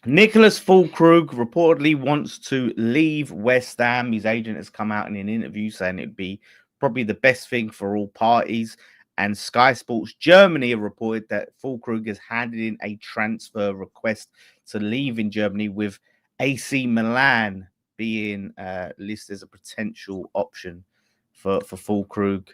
Nicholas Fullkrug reportedly wants to leave West Ham. His agent has come out in an interview saying it'd be probably the best thing for all parties. And Sky Sports Germany have reported that Fullkrug has handed in a transfer request to leave in Germany, with AC Milan being listed as a potential option for Fullkrug.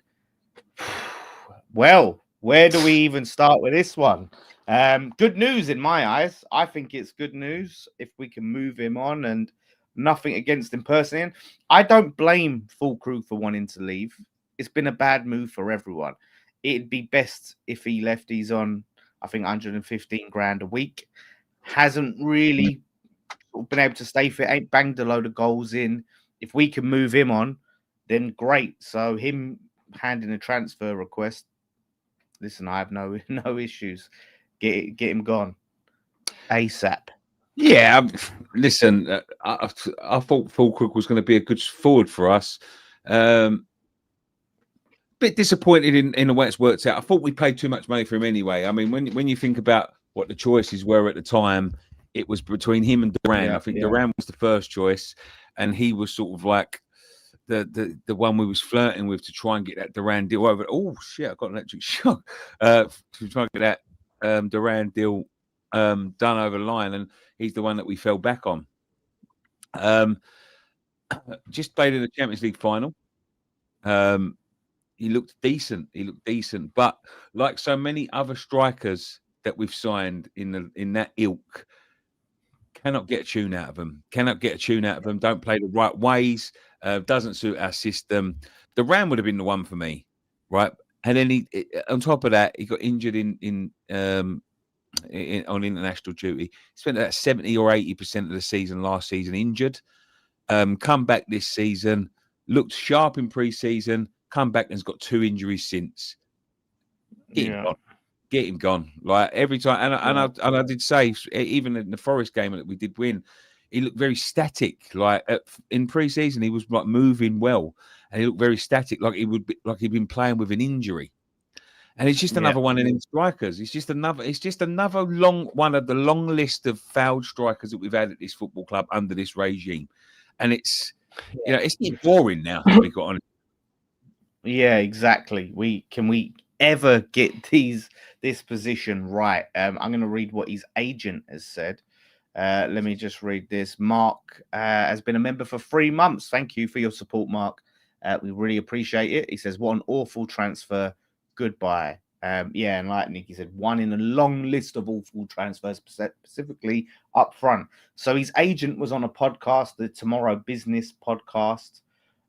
Well, where do we even start with this one? Good news in my eyes. I think it's good news if we can move him on, and nothing against him personally. I don't blame Fullkrug for wanting to leave. It's been a bad move for everyone. It'd be best if he left. He's on, I think, 115 grand a week. Hasn't really been able to stay fit, ain't banged a load of goals in. If we can move him on, then great. So him handing a transfer request, listen, I have no issues. Get him gone ASAP. Yeah, listen, I thought Fulkrug was going to be a good forward for us. Bit disappointed in the way it's worked out. I thought we paid too much money for him anyway. I mean, when you think about what the choices were at the time, it was between him and Duran. I think Duran was the first choice, and he was sort of like the one we was flirting with to try and get that Duran deal over. Oh shit! I got an electric shock. To try and get that Duran deal done over the line, and he's the one that we fell back on. Just played in the Champions League final. He looked decent. But like so many other strikers that we've signed in that ilk, cannot get a tune out of them. Don't play the right ways. Doesn't suit our system. The Ram would have been the one for me, right? And then on top of that, he got injured on international duty. He spent about 70 or 80% of the season last season injured. Come back this season, looked sharp in pre-season. Come back and has got 2 injuries since. Get him gone. Like every time, and I did say, even in the Forest game that we did win, he looked very static. Like in pre-season, he was like moving well, and he looked very static, like he'd been playing with an injury. And it's just another one of them strikers. It's just another long one of the long list of fouled strikers that we've had at this football club under this regime, and it's it's boring now, to be quite honest. Yeah, exactly. We ever get this position right? I'm going to read what his agent has said. Let me just read this. Mark has been a member for 3 months. Thank you for your support, Mark. We really appreciate it. He says, "What an awful transfer. Goodbye." Yeah, and like Nicky said, one in a long list of awful transfers, specifically up front. So his agent was on a podcast, the Tomorrow Business podcast,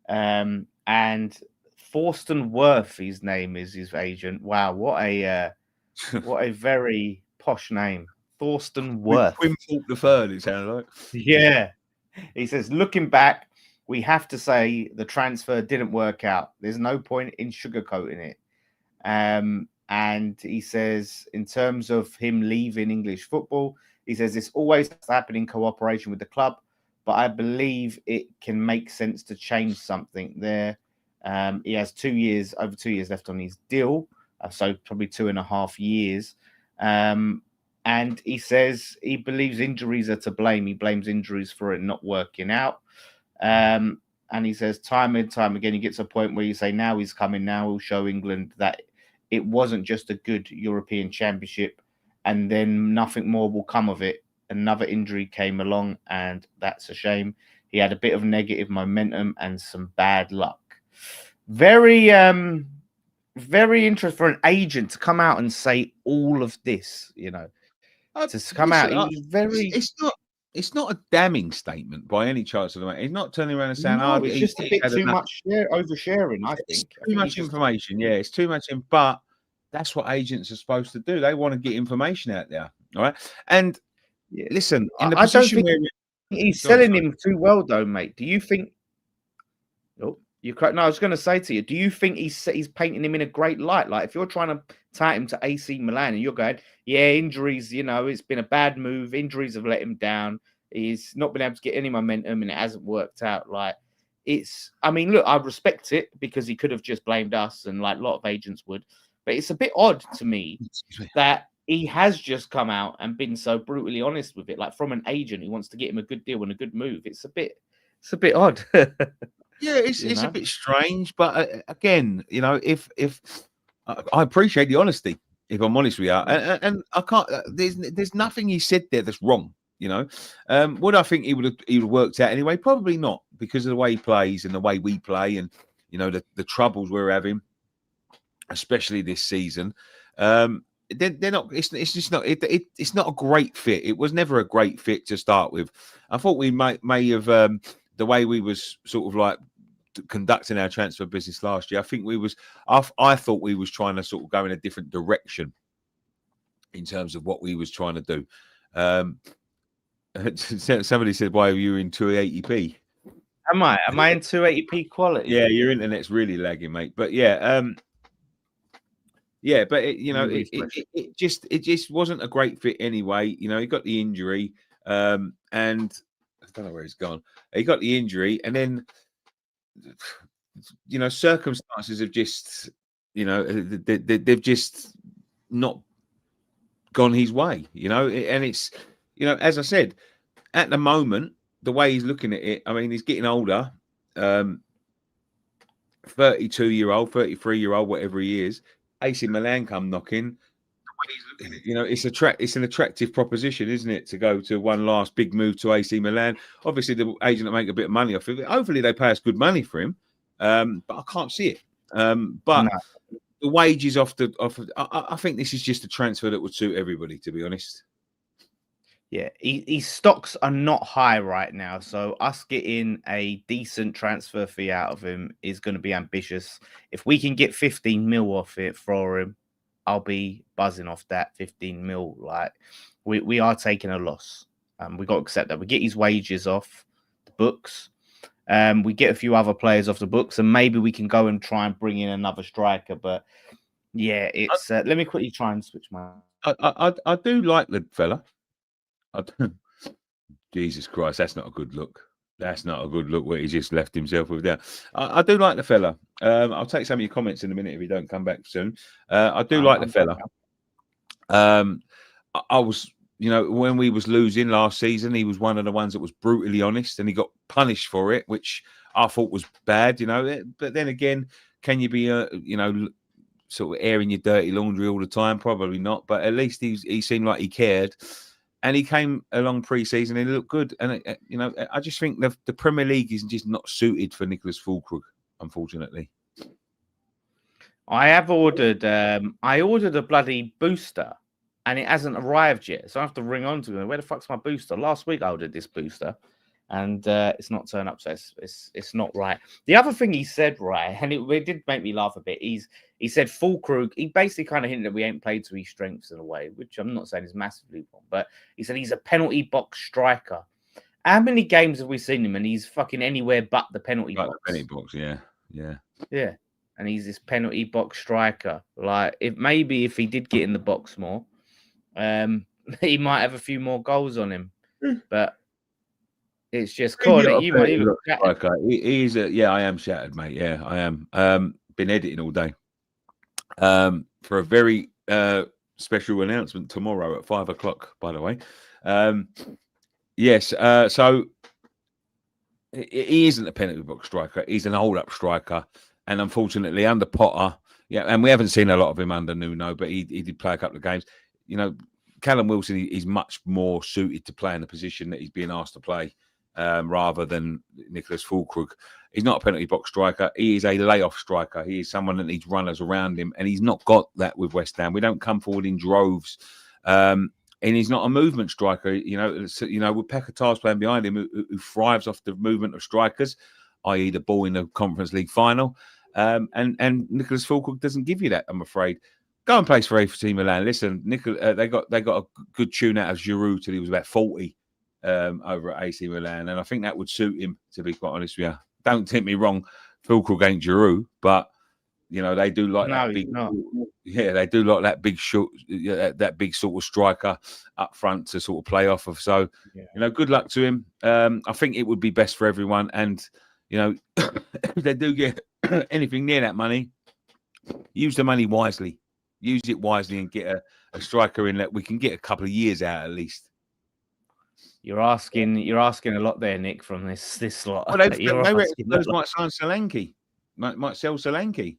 and Thorsten Worth, his name is his agent. Wow, what a very posh name, Thorsten Worth. Wimthorpe the third, it sounded like. Yeah, he says, looking back, we have to say the transfer didn't work out. There's no point in sugarcoating it. And he says, in terms of him leaving English football, he says this always has to happen in cooperation with the club, but I believe it can make sense to change something there. He has over 2 years left on his deal, so probably 2.5 years. And he says he believes injuries are to blame. He blames injuries for it not working out. And he says time and time again, he gets a point where you say, now he's coming, now he'll show England that it wasn't just a good European championship, and then nothing more will come of it. Another injury came along, and that's a shame. He had a bit of negative momentum and some bad luck. Very interesting for an agent to come out and say all of this, to come out. He's very. It's not a damning statement by any chance of the matter. He's not turning around and saying, "No, it's just a bit too much oversharing." I think it's too much information. Yeah, it's too much. But that's what agents are supposed to do. They want to get information out there, all right? And listen, in the position where he's selling him too well, though, mate. Do you think? Oh, you correct. No, I was going to say to you, do you think he's painting him in a great light? Like, if you're trying to tie him to AC Milan and you're going, yeah, injuries, it's been a bad move. Injuries have let him down. He's not been able to get any momentum and it hasn't worked out. Like, I mean, look, I respect it because he could have just blamed us, and like a lot of agents would. But it's a bit odd to me that he has just come out and been so brutally honest with it, like from an agent who wants to get him a good deal and a good move. It's a bit odd. Yeah, it's a bit strange, but again, you know, if I appreciate the honesty, if I'm honest with you, and I can't. There's nothing he said there that's wrong. You know, would I think he would have worked out anyway? Probably not, because of the way he plays and the way we play, and you know the troubles we're having, especially this season. They're not. It's just not. It's not a great fit. It was never a great fit to start with. I thought we may have the way we was sort of like conducting our transfer business last year. I think we was. I thought we was trying to sort of go in a different direction in terms of what we was trying to do. Somebody said, "Why are you in 280p?" Am I in 280p quality? Yeah, your internet's really lagging, mate. But yeah. Yeah, but it just wasn't a great fit anyway. You know, he got the injury, and I don't know where he's gone. He got the injury, and then you know, circumstances have just, you know, they've just not gone his way. You know, and it's, you know, as I said, at the moment, the way he's looking at it, I mean, he's getting older. 32-year-old, 33-year-old, whatever he is. AC Milan come knocking. You know, it's an attractive proposition, isn't it, to go to one last big move to AC Milan? Obviously, the agent will make a bit of money off of it. Hopefully, they pay us good money for him, but I can't see it. But no. The wages I think this is just a transfer that would suit everybody, to be honest. Yeah, his stocks are not high right now, so us getting a decent transfer fee out of him is going to be ambitious. If we can get 15 mil off it for him, I'll be buzzing off that 15 mil. Like, we are taking a loss. We got to accept that. We get his wages off the books. We get a few other players off the books, and maybe we can go and try and bring in another striker. But yeah, it's let me quickly try and switch my. I do like the fella. Jesus Christ, that's not a good look. That's not a good look where he just left himself with that. I do like the fella. I'll take some of your comments in a minute if you don't come back soon. I do like the fella. I was, you know, when we was losing last season, he was one of the ones that was brutally honest, and he got punished for it, which I thought was bad, you know. But then again, can you be, you know, sort of airing your dirty laundry all the time? Probably not. But at least he seemed like he cared. And he came along pre-season and he looked good. And, you know, I just think the Premier League is just not suited for Nicholas Fullkrug, unfortunately. I have ordered a bloody booster and it hasn't arrived yet. So I have to ring on to him. Where the fuck's my booster? Last week I ordered this booster and it's not turned up. So it's not right. The other thing he said, right, and it did make me laugh a bit. He said Fullkrug, he basically kind of hinted that we ain't played to his strengths in a way, which I'm not saying is massively wrong, but he said he's a penalty box striker. How many games have we seen him and he's fucking anywhere but the penalty box? The penalty box, yeah. And he's this penalty box striker. Like, if he did get in the box more, he might have a few more goals on him. But it's just cool. He's I am shattered, mate. Yeah, I am. Been editing all day. For a very special announcement tomorrow at 5 o'clock, by the way. Yes, so he isn't a penalty box striker. He's an hold-up striker. And unfortunately, under Potter, and we haven't seen a lot of him under Nuno, but he did play a couple of games. You know, Callum Wilson is much more suited to play in the position that he's being asked to play, rather than Nicholas Fullkrug. He's not a penalty box striker. He is a layoff striker. He is someone that needs runners around him, and he's not got that with West Ham. We don't come forward in droves, and he's not a movement striker. You know, with Pekatar's playing behind him, who thrives off the movement of strikers, i.e., the ball in the Conference League final. And Nicholas Fullkrug doesn't give you that, I'm afraid. Go and play for AC Milan. Listen, they got a good tune out of Giroud till he was about 40 over at AC Milan, and I think that would suit him, to be quite honest with you. Don't take me wrong, Fullkrug ain't Giroud, but you know they do like that big. Yeah, they do like that big short, that big sort of striker up front to sort of play off of. So, you know, good luck to him. I think it would be best for everyone, and you know, if they do get anything near that money, use the money wisely. Use it wisely and get a striker in that we can get a couple of years out at least. You're asking a lot there, Nick, from this lot. Well, maybe Spurs might sign Solanke. Might sell Solanke.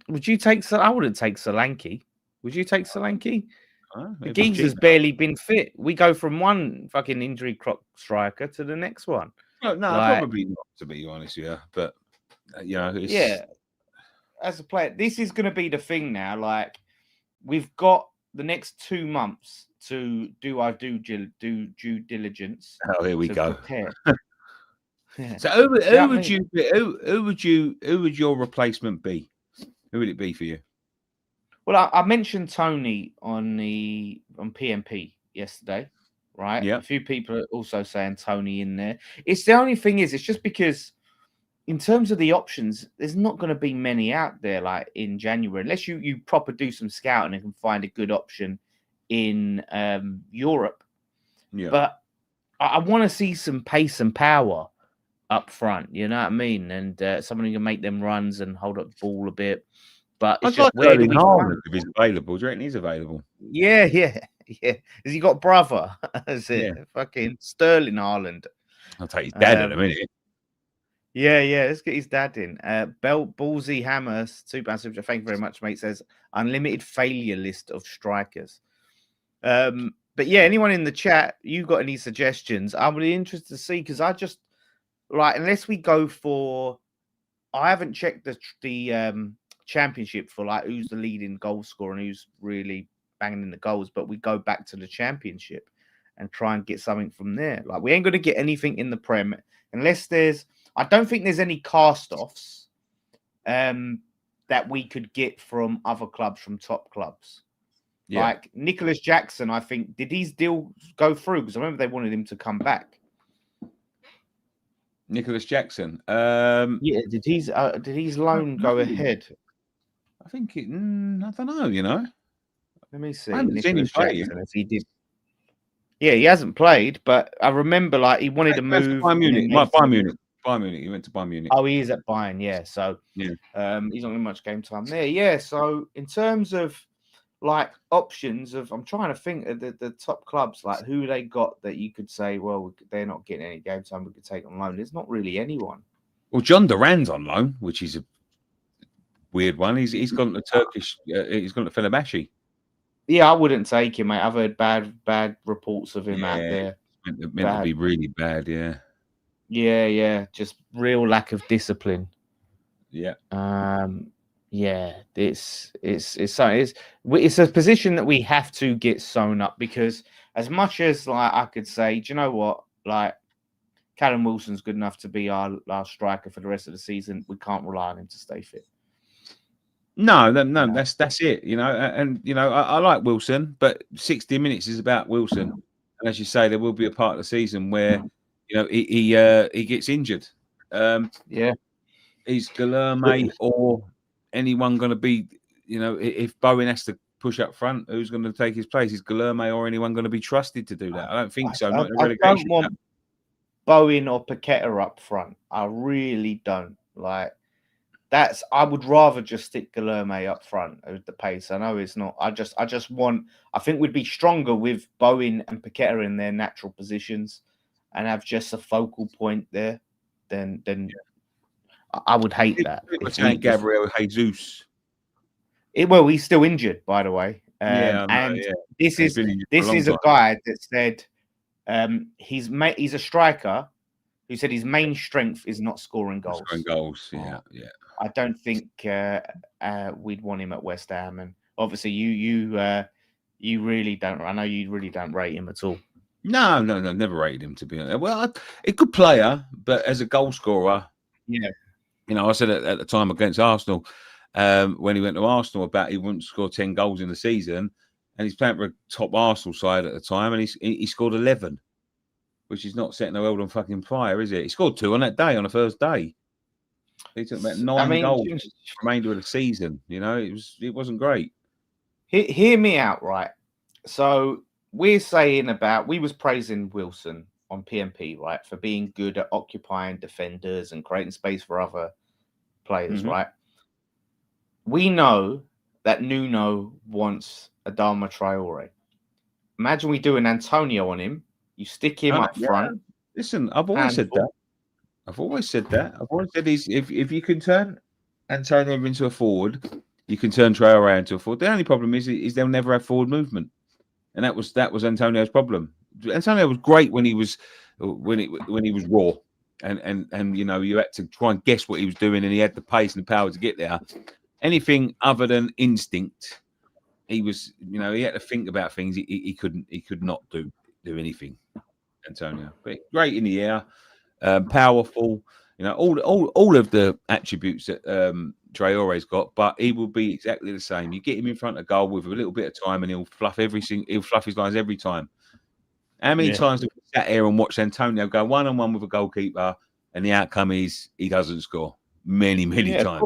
Would you take? I wouldn't take Solanke. Would you take Solanke? The Maybe geezer's cheap. barely been fit. We go from one fucking injury clock striker to the next one. No, probably not, to be honest, yeah. But you know, yeah. As a player, this is going to be the thing now. Like, we've got the next 2 months to do our due diligence. Oh, here we go. Yeah. So, who would your replacement be? Who would it be for you? Well, I mentioned Tony on PMP yesterday, right? Yeah. A few people are also saying Tony in there. It's the only thing is, it's just because in terms of the options, there's not going to be many out there like in January, unless you proper do some scouting and can find a good option in Europe. Yeah. But I want to see some pace and power up front. You know what I mean? And someone who can make them runs and hold up the ball a bit. But it's just where do we find if he's available? Do you reckon he's available? Yeah. Has he got brother? Is it fucking Sterling Haaland? I'll take his dad in a minute. Yeah. Let's get his dad in. Ballsy Hammers, £2 super. Thank you very much, mate. Says unlimited failure list of strikers. But yeah, anyone in the chat, you got any suggestions? I'm really interested to see because I just like unless we go for, I haven't checked the championship for like who's the leading goal scorer and who's really banging in the goals, but we go back to the championship and try and get something from there. Like we ain't going to get anything in the Prem unless I don't think there's any cast-offs that we could get from other clubs, from top clubs. Yeah. Like Nicholas Jackson, I think, did his deal go through? Because I remember they wanted him to come back. Nicholas Jackson. Yeah, did his loan go ahead? I think I don't know, you know. Let me see. I haven't seen him play. As he did. Yeah, he hasn't played, but I remember like he wanted to move. Bayern Munich. Bayern Munich. He went to Bayern Munich. Oh, he is at Bayern, yeah. So yeah, he's not in much game time there. Yeah. So in terms of like options I'm trying to think of the top clubs, like who they got that you could say, well, they're not getting any game time, we could take on loan. There's not really anyone. Well, John Duran's on loan, which is a weird one. He's gone to Turkish. He's gone to Fenerbahce. Yeah, I wouldn't take him, mate. I've heard bad reports of him out there. Meant to be really bad. Yeah. Just real lack of discipline. Yeah. Yeah, it's a position that we have to get sewn up, because as much as like I could say, do you know what, like Callum Wilson's good enough to be our striker for the rest of the season, we can't rely on him to stay fit. No, that's it. You know, and you know, I like Wilson, but 60 minutes is about Wilson, and as you say, there will be a part of the season where you know he gets injured. Yeah, is Guilherme or anyone going to be, you know, if Bowen has to push up front, who's going to take his place? Is Guilherme or anyone going to be trusted to do that? I don't think so. I don't want Bowen or Paqueta up front. I really don't. Like I would rather just stick Guilherme up front with the pace. I know it's not. I think we'd be stronger with Bowen and Paqueta in their natural positions and have just a focal point there. Then I would hate that. Gabriel Jesus. Well, he's still injured, by the way. This is a guy that said he's a striker who said his main strength is not scoring goals. Yeah. I don't think we'd want him at West Ham, and obviously you really don't. I know you really don't rate him at all. No, never rated him, to be honest. Well, a good player, but as a goal scorer, yeah. You know, I said at the time against Arsenal, when he went to Arsenal, about he wouldn't score 10 goals in the season, and he's playing for a top Arsenal side at the time, and he scored 11, which is not setting the world on fucking fire, is it? He scored 2 on that day, on the first day. He took about 9 goals for the remainder of the season. You know, it wasn't great. Hear me out, right? So we're saying we was praising Wilson on PMP, right, for being good at occupying defenders and creating space for other players, right? We know that Nuno wants Adama Traore. Imagine we do an Antonio on him. You stick him up front. Listen, I've always said that. I've always said if you can turn Antonio into a forward, you can turn Traore into a forward. The only problem is they'll never have forward movement, and that was Antonio's problem. Antonio was great when he was raw, and you know, you had to try and guess what he was doing, and he had the pace and the power to get there. Anything other than instinct, he was, you know, he had to think about things. He could not do anything, Antonio. But great in the air, powerful, you know, all of the attributes that Traore's got, but he will be exactly the same. You get him in front of goal with a little bit of time, and he'll fluff his lines every time. How many times have we sat here and watched Antonio go one-on-one with a goalkeeper, and the outcome is he doesn't score? Many times.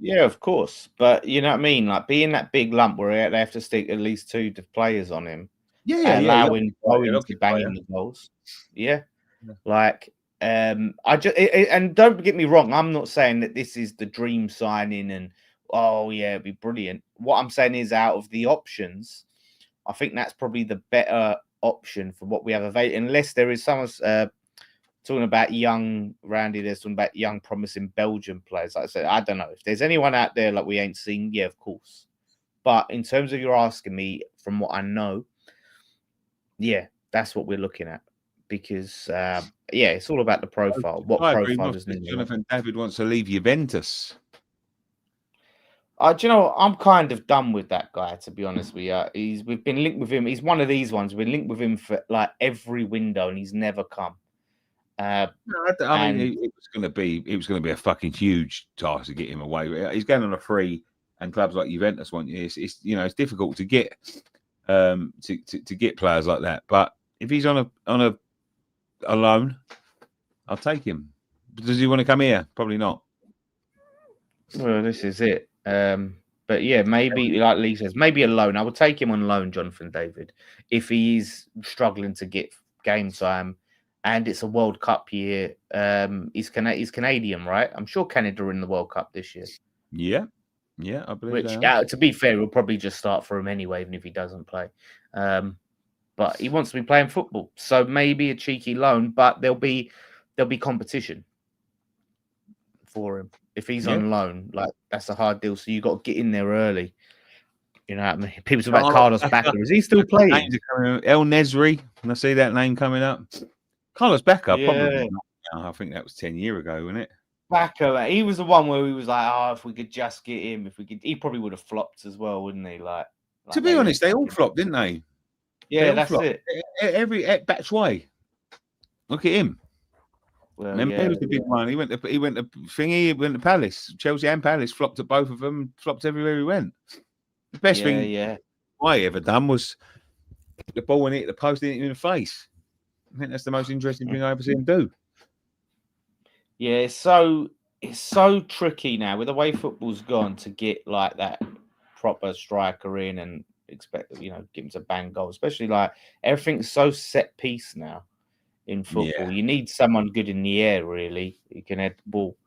Yeah, of course. But you know what I mean? Like being that big lump where they have to stick at least 2 players on him. Allowing Bowen to bang in the goals. Yeah. Like and don't get me wrong, I'm not saying that this is the dream signing and it'd be brilliant. What I'm saying is, out of the options, I think that's probably the better option for what we have available, unless there is someone talking about young Randy, there's talking about young promising Belgian players. Like I said, I don't know if there's anyone out there like we ain't seen. Yeah, of course. But in terms of you're asking me, from what I know, yeah, that's what we're looking at. Because it's all about the profile. What profile does Jonathan David wants to leave Juventus? Do you know what? I'm kind of done with that guy, to be honest with you. We've been linked with him. He's one of these ones. We've been linked with him for like every window, and he's never come. I mean, it was going to be a fucking huge task to get him away. He's going on a free, and clubs like Juventus want you. It's you know, it's difficult to get to get players like that. But if he's on a loan, I'll take him. Does he want to come here? Probably not. Well, this is it. But yeah, maybe like Lee says, maybe a loan. I would take him on loan, Jonathan David, if he's struggling to get game time. And it's a World Cup year. He's Canadian, right? I'm sure Canada are in the World Cup this year. Yeah, I believe. Which, to be fair, we'll probably just start for him anyway, even if he doesn't play. But he wants to be playing football, so maybe a cheeky loan. But there'll be competition for him if he's on loan. Like, that's a hard deal. So you got to get in there early. You know what I mean? People talk about Carlos Bacca. Is he still playing? El Nesri. When I see that name coming up. Carlos Bacca, probably not. I think that was 10 years ago, wasn't it? Bacca, he was the one where he was like, if we could just get him, he probably would have flopped as well, wouldn't he? Like to be honest, they all flopped, didn't they? Yeah, that's it. Every batch way. Look at him. Well, he was the big one. He went to Thingy, he went to Palace. Chelsea and Palace flopped at both of them, flopped everywhere he went. The best thing I ever done was the ball when it hit the post, didn't hit him in the face. I think that's the most interesting thing I ever seen him do. Yeah, it's so tricky now with the way football's gone to get like that proper striker in and expect, you know, get him to bang goals. Especially like everything's so set piece now in football. Yeah. You need someone good in the air, really. You can head the ball,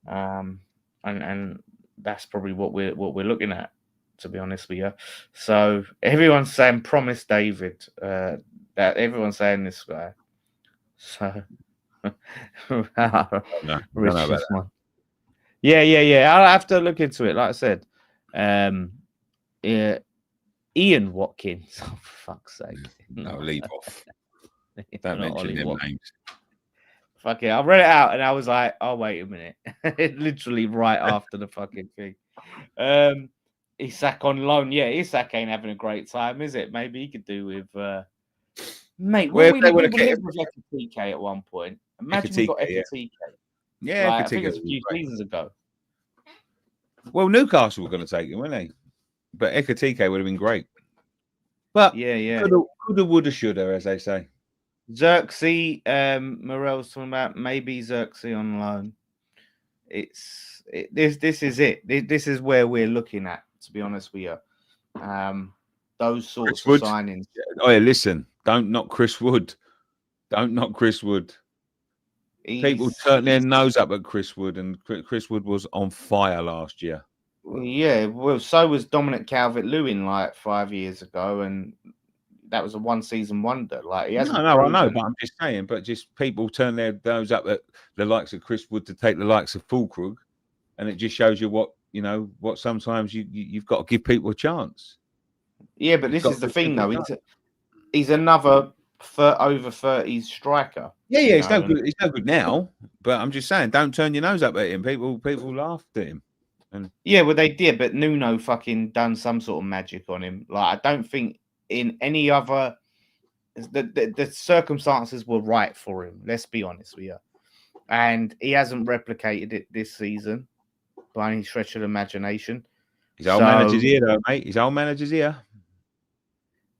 and that's probably what we're looking at, to be honest with you. So everyone's saying promise David. That everyone's saying this guy. So richest one. Yeah. I'll have to look into it. Like I said, Ian Watkins. Oh, for fuck's sake! No, leave off. Don't mention them names. Fuck it. I read it out and I was like, oh, wait a minute. Literally right after the fucking thing. Isak on loan. Yeah, Isak ain't having a great time, is it? Maybe he could do with mate. We lived with Ekatike at one point. Imagine we got Ekatike. Yeah, I think it was a few seasons ago. Well, Newcastle were going to take him, weren't they? But Ekatike would have been great. But coulda, woulda, shoulda, as they say. Xerxes, Morel's talking about maybe Xerxes on loan. This is it. This is where we're looking at, to be honest with you. Those sorts of signings. Oh, yeah, listen, don't knock Chris Wood. Don't knock Chris Wood. People turn their nose up at Chris Wood, and Chris Wood was on fire last year. Yeah, well, so was Dominic Calvert-Lewin like 5 years ago, and that was a one-season wonder. Like he hasn't No, I know, proven. but I'm just saying. But just people turn their nose up at the likes of Chris Wood to take the likes of Fullkrug, and it just shows you what what sometimes you've got to give people a chance. Yeah, but You've this got is the to give thing, people a though. chance. He's another over 30s striker. Yeah, you it's no know, and good. It's no good now. But I'm just saying, don't turn your nose up at him. People laughed at him. And yeah, well, they did, but Nuno fucking done some sort of magic on him. Like, I don't think in any other the circumstances were right for him. Let's be honest with you. And he hasn't replicated it this season by any stretch of the imagination. his old manager's here, though, mate. His old manager's here.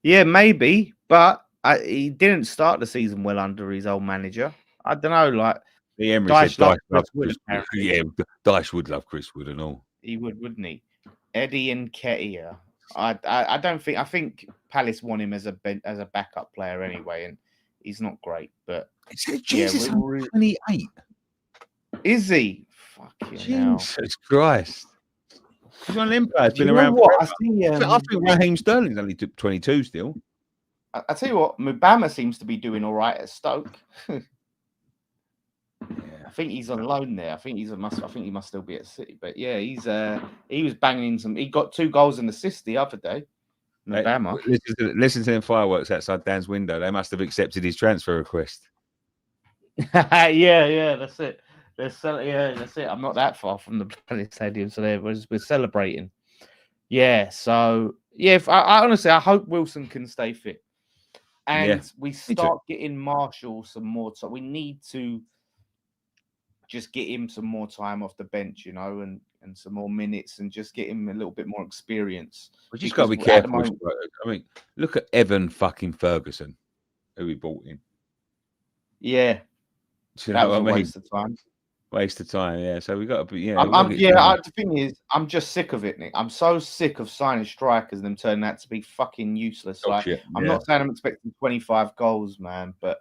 Yeah, maybe, but he didn't start the season well under his old manager. I don't know. Like, The Emery Dyche said loved Dyche Chris loved Wood, Chris Wood. apparently. Yeah, Dyche would love Chris Wood and all. He would, wouldn't he? Eddie and Ketia. I don't think. I think Palace want him as a backup player anyway, and he's not great. But Jesus, I'm 28. Is he? Fucking hell. Jesus Christ. He's one of them players. Been You know around what? forever. I think Raheem Sterling's only 22 still. I tell you what, Mubama seems to be doing all right at Stoke. I think he's on loan there. I think he must still be at City. But yeah, he was banging in some. He got 2 goals and assists the other day. Mubama. Listen to them fireworks outside Dan's window. They must have accepted his transfer request. yeah, that's it. That's it. I'm not that far from the Palace Stadium, so we're celebrating. Yeah, so yeah. I honestly, I hope Wilson can stay fit, and we start getting Marshall some more time. We need to just get him some more time off the bench, and some more minutes, and just get him a little bit more experience. We just got to be careful. I mean, look at Evan fucking Ferguson, who we bought in. Yeah, that was a waste of time. Waste of time, yeah. So we got to be, the thing is, I'm just sick of it, Nick. I'm so sick of signing strikers and them turning out to be fucking useless. I'm not saying I'm expecting 25 goals, man, but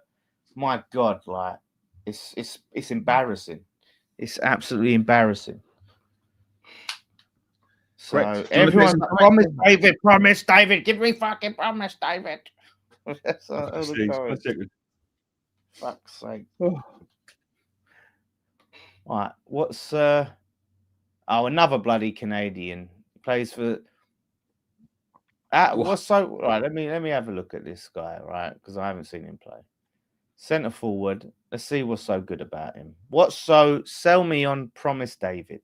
my God, like it's embarrassing. It's absolutely embarrassing. So everyone, promise, David, give me fucking promise, David. That's fuck's sake. Right, what's another bloody Canadian plays for right, let me have a look at this guy, right? Because I haven't seen him play. Centre forward. Let's see what's so good about him. Sell me on Promise David.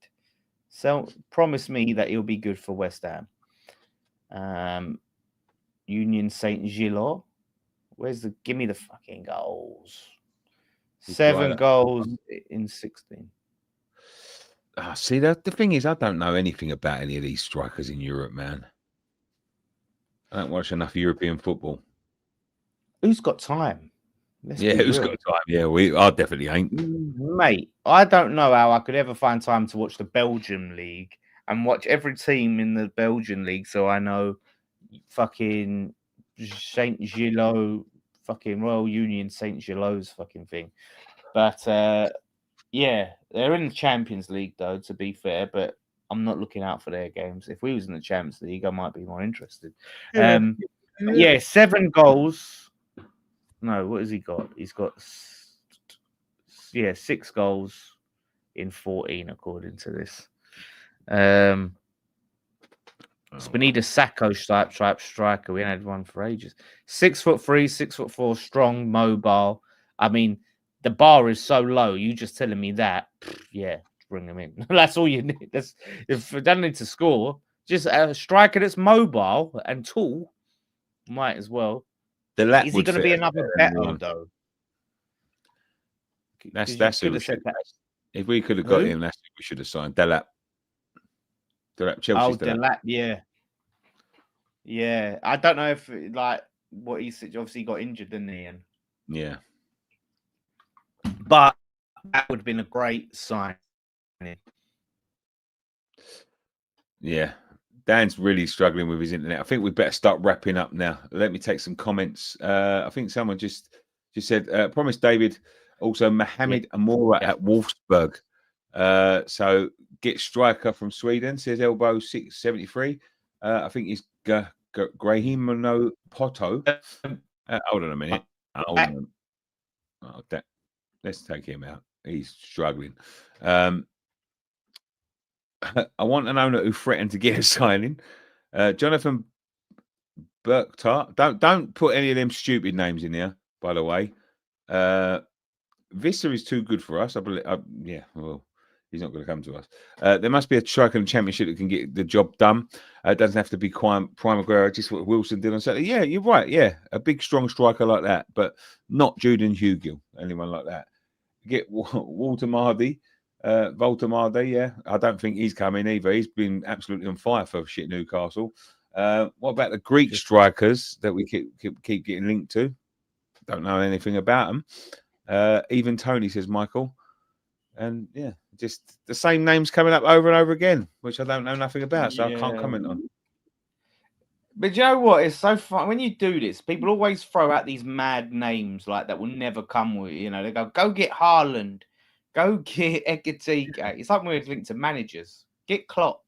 Promise me that he'll be good for West Ham. Union Saint Gillois. Give me the fucking goals. 7 goals in 16. See, the thing is, I don't know anything about any of these strikers in Europe, man. I don't watch enough European football. Who's got time? Who's got time? Yeah, I definitely ain't. Mate, I don't know how I could ever find time to watch the Belgian league and watch every team in the Belgian league, so I know fucking Saint Gillois, fucking Royal Union Saint Gillois fucking thing. But yeah, they're in the Champions League though, to be fair, but I'm not looking out for their games. If we was in the Champions League, I might be more interested. 7 goals. No, what has he got? He's got 6 goals in 14, according to this. Spinida Sacco type striker. We had one for ages. 6'3", 6'4", strong, mobile. I mean, the bar is so low. You just telling me that, bring him in. That's all you need. If you don't need to score, just a striker that's mobile and tall, might as well. Is he going to be another Beto though? That's who we should. If we could have got him, that's who we should have signed. Delap, Chelsea. Oh, Delap, yeah. I don't know if what he said. Obviously, he got injured, didn't he? And yeah, but that would have been a great sign. Yeah. Dan's really struggling with his internet. I think we better start wrapping up now. Let me take some comments. I think someone just said, promise David, also Mohamed Amora at Wolfsburg. So get striker from Sweden, says Elbow 673. I think he's Grahim Poto. Hold on a minute. Hold on. Oh, let's take him out. He's struggling. I want an owner who threatened to get a signing. Jonathan Burktart. Don't put any of them stupid names in there, by the way. Vista is too good for us. I believe. Yeah, well, he's not going to come to us. There must be a striker in the Championship that can get the job done. It doesn't have to be Prime Aguero, just what Wilson did on Saturday. Yeah, you're right. Yeah, a big, strong striker like that, but not Julian Hugill, anyone like that. Get Walter Mardy. Yeah, I don't think he's coming either. He's been absolutely on fire for shit Newcastle. What about the Greek strikers that we keep getting linked to? Don't know anything about them. Even Tony, says Michael. And yeah, just the same names coming up over and over again, which I don't know nothing about, so I can't comment on. But you know what? It's so fun when you do this. People always throw out these mad names like that will never come with. You know, they go get Haaland, go get Ekitika. It's like we're linked to managers. Get Klopp.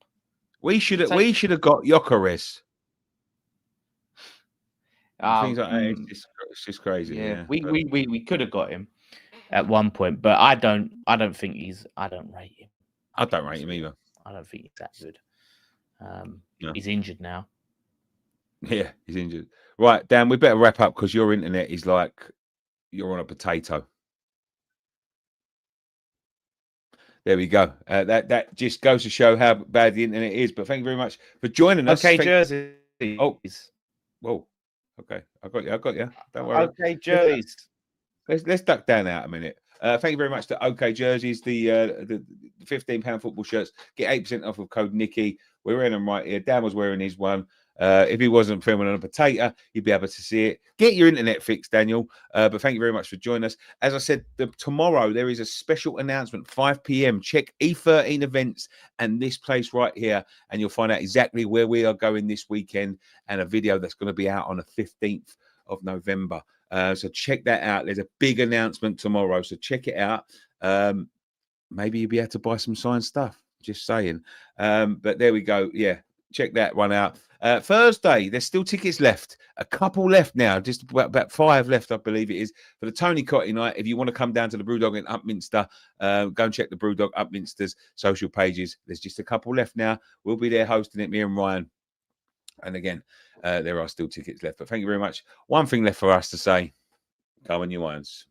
We should have got Gyökeres. Things like that. It's just crazy. Yeah. We could have got him at one point, but I don't think I don't rate him. I don't rate him either. I don't think he's that good. No. He's injured now. Yeah, he's injured. Right, Dan, we better wrap up because your internet is like you're on a potato. There we go. That just goes to show how bad the internet is. But thank you very much for joining us. Okay, Jersey. Oh, whoa. Okay, I got you. Don't worry. Okay, jerseys. Let's duck down out a minute. Thank you very much to OK Jerseys, the £15 football shirts. Get 8% off with code Nicky. We're wearing them right here. Dan was wearing his one. If he wasn't filming on a potato, you'd be able to see it. Get your internet fixed, Daniel. But thank you very much for joining us. As I said, tomorrow there is a special announcement, 5 p.m. Check E13 events and this place right here, and you'll find out exactly where we are going this weekend and a video that's going to be out on the 15th of November. So check that out. There's a big announcement tomorrow, so check it out. Maybe you'll be able to buy some signed stuff. Just saying. But there we go. Yeah, check that one out. Thursday, there's still tickets left. A couple left now. Just about 5 left, I believe it is, for the Tony Cotty night. If you want to come down to the Brewdog in Upminster, go and check the Brewdog Upminster's social pages. There's just a couple left now. We'll be there hosting it, me and Ryan. And again, there are still tickets left. But thank you very much. One thing left for us to say. Come on, you irons.